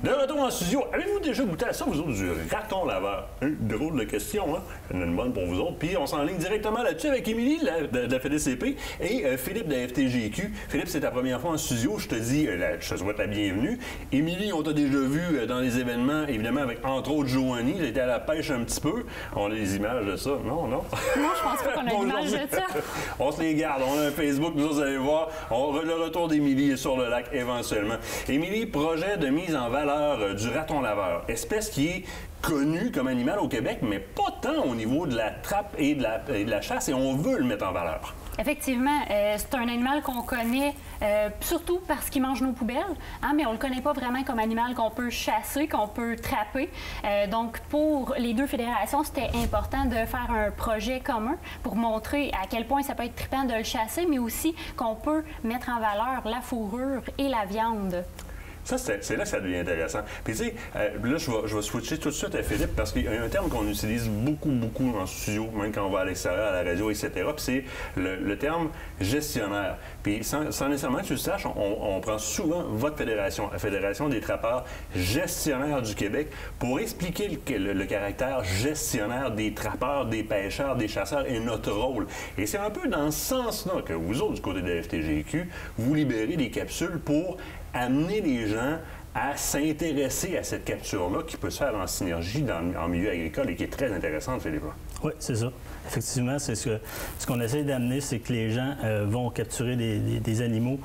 De retour en studio, avez-vous déjà goûté à ça, vous autres, du raton laveur? Drôle de question, hein? J'en ai une bonne pour vous autres. Puis on s'enligne directement là-dessus avec Émilie de la FDCP et Philippe de la FTGQ. Philippe, c'est ta première fois en studio. Je te dis, je te souhaite la bienvenue. Émilie, on t'a déjà vu dans les événements, évidemment, avec entre autres Joanie. Elle était à la pêche un petit peu. On a des images de ça. Non, non? Non, je pense pas qu'on a l'image de ça. On se les garde. On a un Facebook, vous allez voir. Le retour d'Émilie est sur le lac éventuellement. Émilie, projet de mise en valeur du raton laveur, espèce qui est connue comme animal au Québec, mais pas tant au niveau de la trappe et de la chasse, et on veut le mettre en valeur. Effectivement, c'est un animal qu'on connaît surtout parce qu'il mange nos poubelles, hein, mais on ne le connaît pas vraiment comme animal qu'on peut chasser, qu'on peut trapper. Donc, pour les deux fédérations, c'était important de faire un projet commun pour montrer à quel point ça peut être trippant de le chasser, mais aussi qu'on peut mettre en valeur la fourrure et la viande. Ça, c'est là que ça devient intéressant. Puis tu sais, là, je vais switcher tout de suite à Philippe parce qu'il y a un terme qu'on utilise beaucoup en studio, même quand on va à l'extérieur, à la radio, etc. Puis c'est le terme gestionnaire. Puis sans nécessairement que tu le saches, on prend souvent votre fédération, la Fédération des trappeurs gestionnaires du Québec, pour expliquer le caractère gestionnaire des trappeurs, des pêcheurs, des chasseurs et notre rôle. Et c'est un peu dans ce sens-là que vous autres, du côté de la FTGQ, vous libérez des capsules pour amener les gens à s'intéresser à cette capture-là qui peut se faire en synergie en milieu agricole et qui est très intéressante, Philippe. Oui, c'est ça. Effectivement, c'est ce qu'on essaie d'amener, c'est que les gens vont capturer des animaux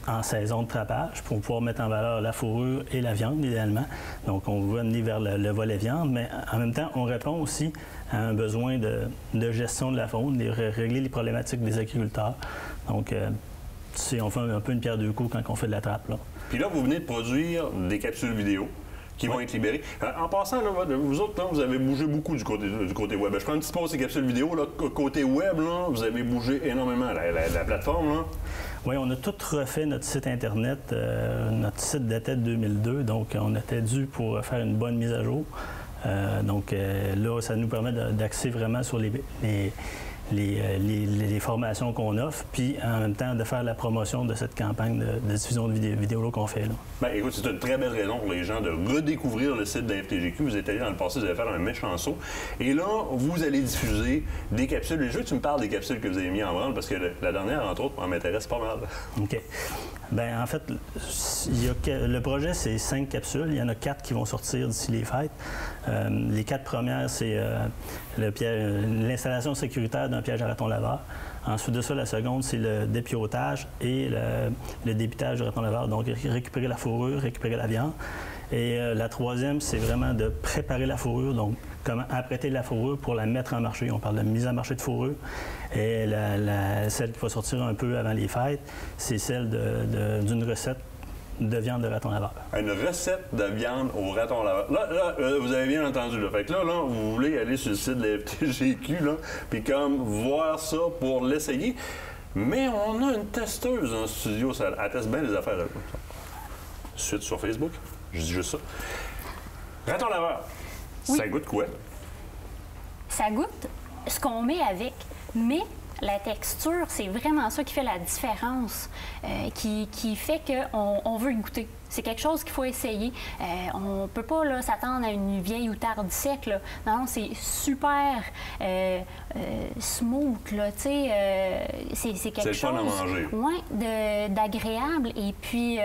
en saison de trappage pour pouvoir mettre en valeur la fourrure et la viande, idéalement. Donc, on veut amener vers le volet viande, mais en même temps, on répond aussi à un besoin de gestion de la faune, de régler les problématiques des agriculteurs. Donc, on fait un peu une pierre deux coups quand on fait de la trappe, là. Puis là, vous venez de produire des capsules vidéo qui vont être libérées. En passant, là, vous autres, là, vous avez bougé beaucoup du côté web. Je prends un petit peu ces capsules vidéo. Là, côté web, là, vous avez bougé énormément. La plateforme, là. Oui, on a tout refait notre site Internet. Notre site datait de 2002, donc on était dû pour faire une bonne mise à jour. Donc là, ça nous permet d'axer vraiment sur les formations qu'on offre, puis en même temps de faire la promotion de cette campagne de diffusion de vidéos qu'on fait. Là. Bien, écoute, c'est une très belle raison pour les gens de redécouvrir le site de la FTGQ. Vous êtes allé dans le passé, vous allez faire un méchant saut. Et là, vous allez diffuser des capsules. Et je veux que tu me parles des capsules que vous avez mis en branle, parce que la dernière, entre autres, m'intéresse pas mal. OK. Bien, en fait, le projet, c'est 5 capsules. Il y en a 4 qui vont sortir d'ici les fêtes. Les 4 premières, c'est l'installation sécuritaire d'un piège à raton laveur. Ensuite de ça, la seconde, c'est le dépiotage et le débitage du raton laveur. Donc, récupérer la fourrure, récupérer la viande. Et la troisième, c'est vraiment de préparer la fourrure, donc comment apprêter la fourrure pour la mettre en marché. On parle de mise en marché de fourrure. Et celle qui va sortir un peu avant les fêtes, c'est celle d'une recette de viande de raton laveur. Une recette de viande au raton laveur. Là, vous avez bien entendu. Là. Fait que là, vous voulez aller sur le site de la FTGQ, puis comme voir ça pour l'essayer. Mais on a une testeuse en studio. Elle teste bien les affaires. Suite sur Facebook. Je dis juste ça. Raton laveur, oui. Ça goûte quoi? Ça goûte ce qu'on met avec, mais la texture, c'est vraiment ça qui fait la différence, qui fait qu'on veut y goûter. C'est quelque chose qu'il faut essayer. On ne peut pas s'attendre à une vieille outarde sec. Là. Non, c'est super smooth. Là, c'est quelque chose fun à manger. Ouais, d'agréable. Et puis,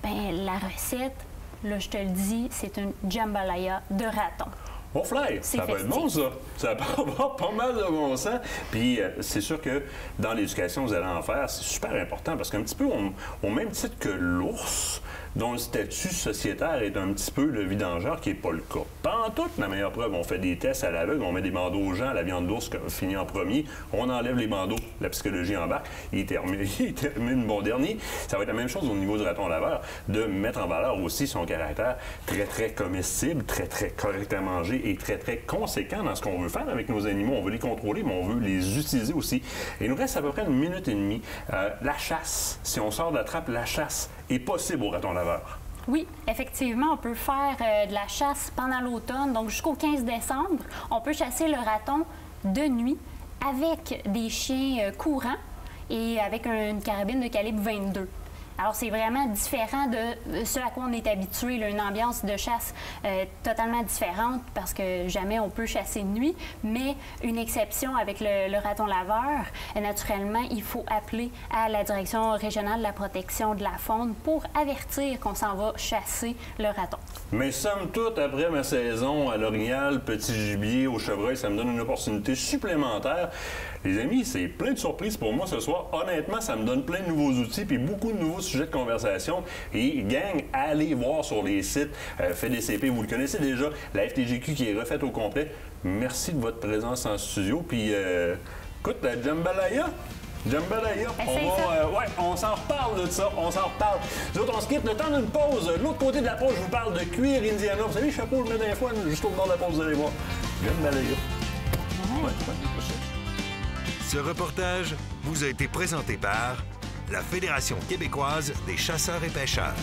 la recette, là, je te le dis, c'est une jambalaya de raton. Bon fly, ça va être bon, ça. Ça va avoir pas mal de bon sens. Puis c'est sûr que dans l'éducation que vous allez en faire, c'est super important parce qu'un petit peu au même titre que l'ours, dont le statut sociétaire est un petit peu le vidangeur, qui n'est pas le cas. Pas en tout, la meilleure preuve, on fait des tests à l'aveugle, on met des bandeaux aux gens, la viande d'ours finit en premier, on enlève les bandeaux, la psychologie embarque, il termine bon dernier. Ça va être la même chose au niveau du raton laveur, de mettre en valeur aussi son caractère très, très comestible, très, très correct à manger et très, très conséquent dans ce qu'on veut faire avec nos animaux. On veut les contrôler, mais on veut les utiliser aussi. Et il nous reste à peu près 1 minute et demie. La chasse, si on sort de la trappe, la chasse est possible au raton laveur. Oui, effectivement, on peut faire de la chasse pendant l'automne, donc jusqu'au 15 décembre. On peut chasser le raton de nuit avec des chiens courants et avec une carabine de calibre 22. Alors, c'est vraiment différent de ce à quoi on est habitué, là, une ambiance de chasse totalement différente parce que jamais on peut chasser de nuit, mais une exception avec le raton laveur. Naturellement, il faut appeler à la Direction régionale de la protection de la faune pour avertir qu'on s'en va chasser le raton. Mais somme toute, après ma saison à l'orignal, petit gibier, au chevreuil, ça me donne une opportunité supplémentaire. Les amis, c'est plein de surprises pour moi ce soir. Honnêtement, ça me donne plein de nouveaux outils puis beaucoup de nouveaux sujets de conversation. Et gang, allez voir sur les sites FEDECP, vous le connaissez déjà, la FTGQ qui est refaite au complet. Merci de votre présence en studio. Puis, écoute, Jambalaya, on s'en reparle de ça, on s'en reparle. Nous autres, on se quitte le temps d'une pause. De l'autre côté de la pause, je vous parle de cuir Indiana. Vous savez, le chapeau, je le mets d'un fois, juste au bord de la pause, vous allez voir. Jambalaya. Ce reportage vous a été présenté par la Fédération québécoise des chasseurs et pêcheurs.